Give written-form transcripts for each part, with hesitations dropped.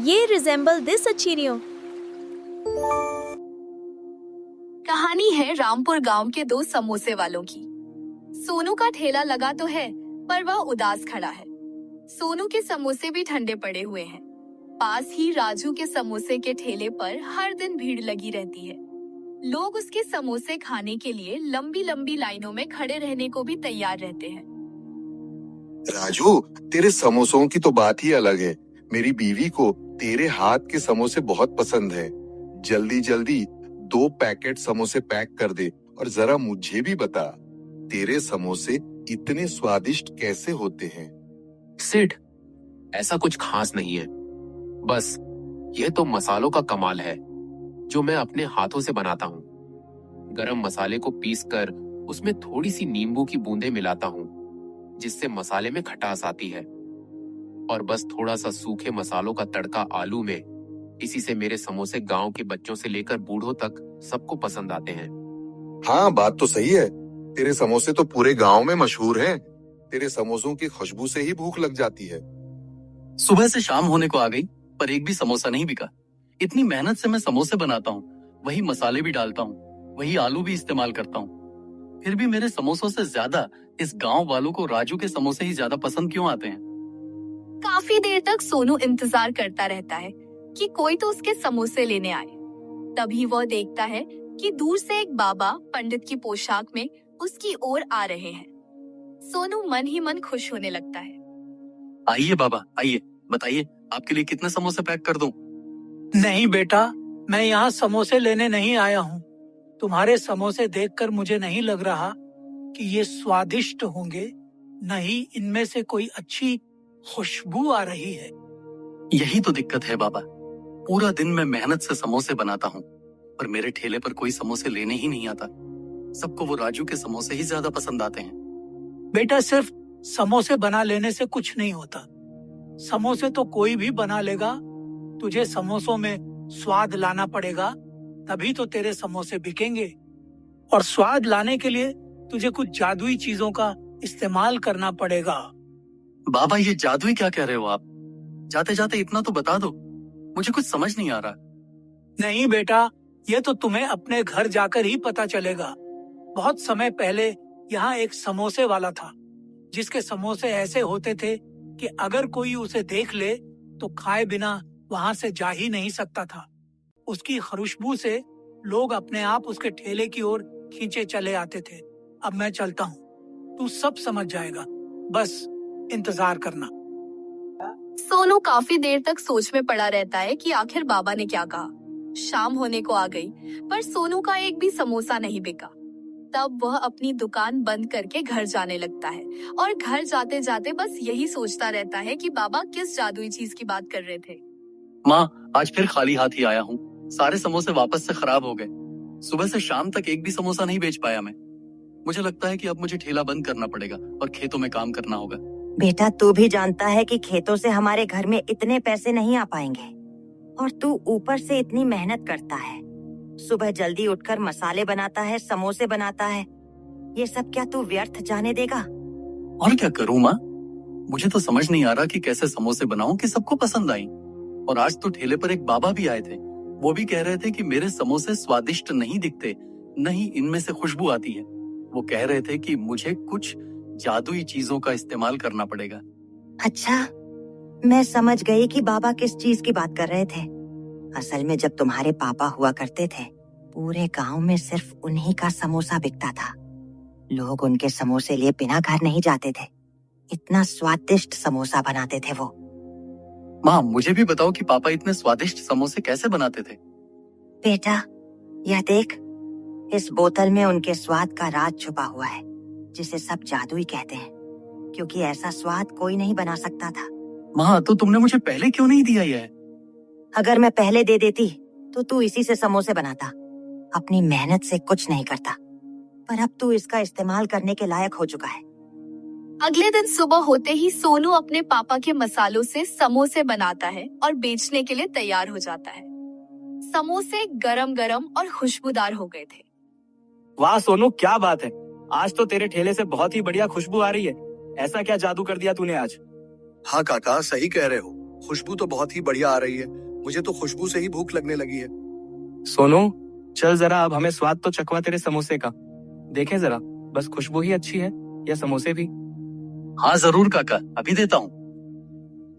ये resemble this Achirio. कहानी है रामपुर गांव के दो समोसे वालों की। सोनू का ठेला लगा तो है, पर वह उदास खड़ा है। सोनू के समोसे भी ठंडे पड़े हुए हैं। पास ही राजू के समोसे के ठेले पर हर दिन भीड़ लगी रहती है। लोग उसके समोसे खाने के लिए लंबी लंबी लाइनों में खड़े रहने को भी तैयार रहते हैं। राजू, तेरे समोसों की तो बात ही अलग है। मेरी बीवी को तेरे हाथ के समोसे बहुत पसंद है। जल्दी जल्दी 2 पैकेट समोसे पैक कर दे और जरा मुझे भी बता, तेरे समोसे इतने स्वादिष्ट कैसे होते हैं? सिड, ऐसा कुछ खास नहीं है। बस ये तो मसालों का कमाल है जो मैं अपने हाथों से बनाता हूँ। गरम मसाले को पीसकर उसमें थोड़ी सी नींबू की बूंदें मिलाता हूँ, जिससे मसाले में खटास आती है। और बस थोड़ा सा सूखे मसालों का तड़का आलू में। इसी से मेरे समोसे गांव के बच्चों से लेकर बूढ़ों तक सबको पसंद आते हैं। हाँ, बात तो सही है। तेरे समोसे तो पूरे गांव में मशहूर हैं। तेरे समोसों की खुशबू से ही भूख लग जाती है। सुबह से शाम होने को आ गई, पर एक भी समोसा नहीं बिका। इतनी मेहनत से मैं समोसे बनाता हूँ, वही मसाले भी डालता हूँ, वही आलू भी इस्तेमाल करता हूँ। फिर भी मेरे समोसों से ज्यादा इस गांव वालों को राजू के समोसे ही ज्यादा पसंद क्यों आते हैं? काफी देर तक सोनू इंतजार करता रहता है कि कोई तो उसके समोसे लेने आए। तभी वह देखता है कि दूर से एक बाबा पंडित की पोशाक में उसकी ओर आ रहे हैं। सोनू मन ही मन खुश होने लगता है। आइए बाबा, आइए, बताइए आपके लिए कितने समोसे पैक कर दूं? नहीं बेटा, मैं यहाँ समोसे लेने नहीं आया हूँ। तुम्हारे समोसे देखकर मुझे नहीं लग रहा कि ये स्वादिष्ट होंगे, नहीं इनमें से कोई अच्छी खुशबू आ रही है। यही तो दिक्कत है बाबा। पूरा दिन मैं मेहनत से समोसे बनाता हूँ, पर मेरे ठेले पर कोई समोसे लेने ही नहीं आता। सबको वो राजू के समोसे ही ज्यादा पसंद आते हैं। बेटा, सिर्फ समोसे बना लेने से कुछ नहीं होता। समोसे तो कोई भी बना लेगा, तुझे समोसों में स्वाद लाना पड़ेगा, तभी तो तेरे समोसे बिकेंगे। और स्वाद लाने के लिए तुझे कुछ जादुई चीजों का इस्तेमाल करना पड़ेगा। बाबा, ये जादुई क्या कह रहे हो आप? जाते जाते इतना तो बता दो, मुझे कुछ समझ नहीं आ रहा। नहीं बेटा, ये तो तुम्हें अपने घर जाकर ही पता चलेगा। बहुत समय पहले यहाँ एक समोसे वाला था, जिसके समोसे ऐसे होते थे कि अगर कोई उसे देख ले तो खाए बिना वहाँ से जा ही नहीं सकता था। उसकी खुशबू से लोग अपने आप उसके ठेले की ओर खींचे चले आते थे। अब मैं चलता हूँ, तू सब समझ जाएगा, बस इंतजार करना। सोनू काफी देर तक सोच में पड़ा रहता है कि आखिर बाबा ने क्या कहा। शाम होने को आ गई, पर सोनू का एक भी समोसा नहीं बिका। तब वह अपनी दुकान बंद करके घर जाने लगता है और घर जाते जाते बस यही सोचता रहता है कि बाबा किस जादुई चीज की बात कर रहे थे। माँ, आज फिर खाली हाथ ही आया हूँ। सारे समोसे वापस से खराब हो गए। सुबह से शाम तक एक भी समोसा नहीं बेच पाया मैं। मुझे लगता है कि अब मुझे ठेला बंद करना पड़ेगा और खेतों में काम करना होगा। बेटा, तू भी जानता है कि खेतों से हमारे घर में इतने पैसे नहीं आ पाएंगे, और तू ऊपर से इतनी मेहनत करता है। सुबह जल्दी उठकर मसाले बनाता है, समोसे बनाता है। ये सब क्या तू व्यर्थ जाने देगा? और क्या करूँ माँ? मुझे तो समझ नहीं आ रहा कि कैसे समोसे बनाऊं कि सबको पसंद आए। और आज तो ठेले पर एक बाबा भी आए थे। वो भी कह रहे थे कि मेरे समोसे स्वादिष्ट नहीं दिखते, नहीं इनमें से खुशबू आती है। वो कह रहे थे कि मुझे कुछ जादुई चीजों का इस्तेमाल करना पड़ेगा। अच्छा, मैं समझ गई कि बाबा किस चीज की बात कर रहे थे। असल में जब तुम्हारे पापा हुआ करते थे, पूरे गांव में सिर्फ उन्हीं का समोसा बिकता था। लोग उनके समोसे लिए बिना घर नहीं जाते थे। इतना स्वादिष्ट समोसा बनाते थे वो। माँ, मुझे भी बताओ कि पापा इतने स्वादिष्ट समोसे कैसे बनाते थे? बेटा, यह देख, इस बोतल में उनके स्वाद का राज छुपा हुआ है, जिसे सब जादुई कहते हैं, क्योंकि ऐसा स्वाद कोई नहीं बना सकता था। माँ, तो तुमने मुझे पहले क्यों नहीं दिया यह? अगर मैं पहले दे देती तो तू इसी से समोसे बनाता। अपनी मेहनत से कुछ नहीं करता, पर अब तू इसका इस्तेमाल करने के लायक हो चुका है। अगले दिन सुबह होते ही सोनू अपने पापा के मसालों से समोसे बनाता है और बेचने के लिए तैयार हो जाता है। समोसे गरम गरम और खुशबूदार हो गए थे। वाह सोनू, क्या बात है! आज तो तेरे ठेले से बहुत ही बढ़िया खुशबू आ रही है। ऐसा क्या जादू कर दिया तूने आज? हाँ काका, सही कह रहे हो। खुशबू तो बहुत ही बढ़िया आ रही है। मुझे तो खुशबू से ही भूख लगने लगी है। सोनू, चल जरा अब हमें स्वाद तो चखवा तेरे समोसे का। देखें जरा, बस खुशबू ही अच्छी है या समोसे भी? हाँ जरूर काका, अभी देता हूँ।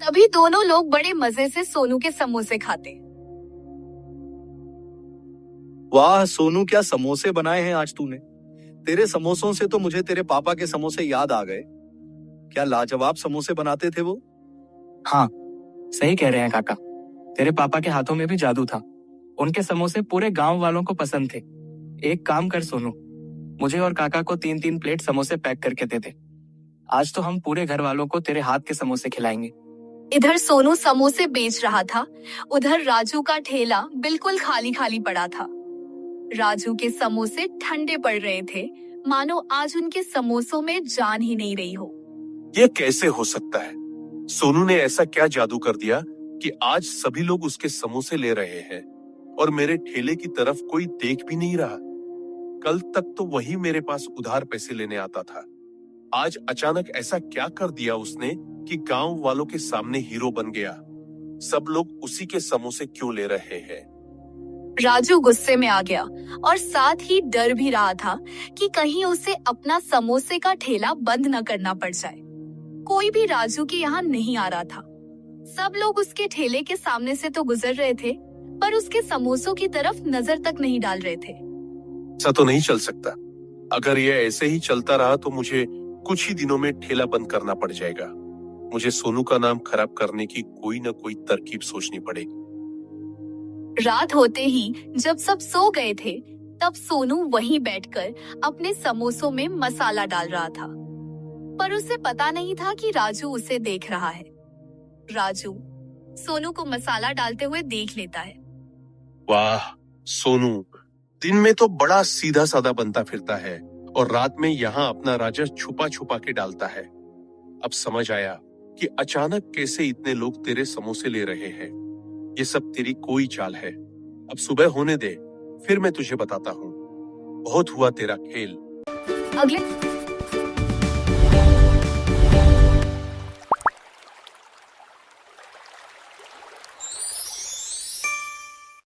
तभी दोनों लोग बड़े मजे से सोनू के समोसे खाते। वाह सोनू, क्या समोसे बनाए हैं आज तूने। तेरे समोसों से तो मुझे तेरे पापा के समोसे याद आ गए। क्या लाजवाब समोसे बनाते थे वो। हाँ, सही कह रहे हैं काका। तेरे पापा के हाथों में भी जादू था। उनके समोसे पूरे गांव वालों को पसंद थे। एक काम कर सोनू, मुझे और काका को 3-3 प्लेट समोसे पैक करके दे दे। आज तो हम पूरे घर वालों को तेरे हाथ के समोसे खिलाएंगे। इधर सोनू समोसे बेच रहा था, उधर राजू का ठेला बिल्कुल खाली खाली पड़ा था। राजू के समोसे ठंडे पड़ रहे थे, मानो आज उनके समोसों में जान ही नहीं रही हो। ये कैसे हो सकता है? सोनू ने ऐसा क्या जादू कर दिया कि आज सभी लोग उसके समोसे ले रहे हैं और मेरे ठेले की तरफ कोई देख भी नहीं रहा। कल तक तो वही मेरे पास उधार पैसे लेने आता था। आज अचानक ऐसा क्या कर दिया उसने कि गांव वालों के सामने हीरो बन गया। सब लोग उसी के समोसे क्यों ले रहे हैं? राजू गुस्से में आ गया और साथ ही डर भी रहा था कि कहीं उसे अपना समोसे का ठेला बंद न करना पड़ जाए। कोई भी राजू के यहाँ नहीं आ रहा था। सब लोग उसके ठेले के सामने से तो गुजर रहे थे, पर उसके समोसों की तरफ नजर तक नहीं डाल रहे थे। ऐसा तो नहीं चल सकता। अगर ये ऐसे ही चलता रहा तो मुझे कुछ ही दिनों में ठेला बंद करना पड़ जाएगा। मुझे सोनू का नाम खराब करने की कोई न कोई तरकीब सोचनी पड़ेगी। रात होते ही जब सब सो गए थे, तब सोनू वहीं बैठकर अपने समोसों में मसाला डाल रहा था, पर उसे पता नहीं था कि राजू उसे देख रहा है। राजू सोनू को मसाला डालते हुए देख लेता है। वाह सोनू, दिन में तो बड़ा सीधा साधा बनता फिरता है और रात में यहाँ अपना राजा छुपा छुपा के डालता है। अब समझ आया कि अचानक कैसे इतने लोग तेरे समोसे ले रहे हैं। ये सब तेरी कोई चाल है। अब सुबह होने दे, फिर मैं तुझे बताता हूँ। बहुत हुआ तेरा खेल। अगले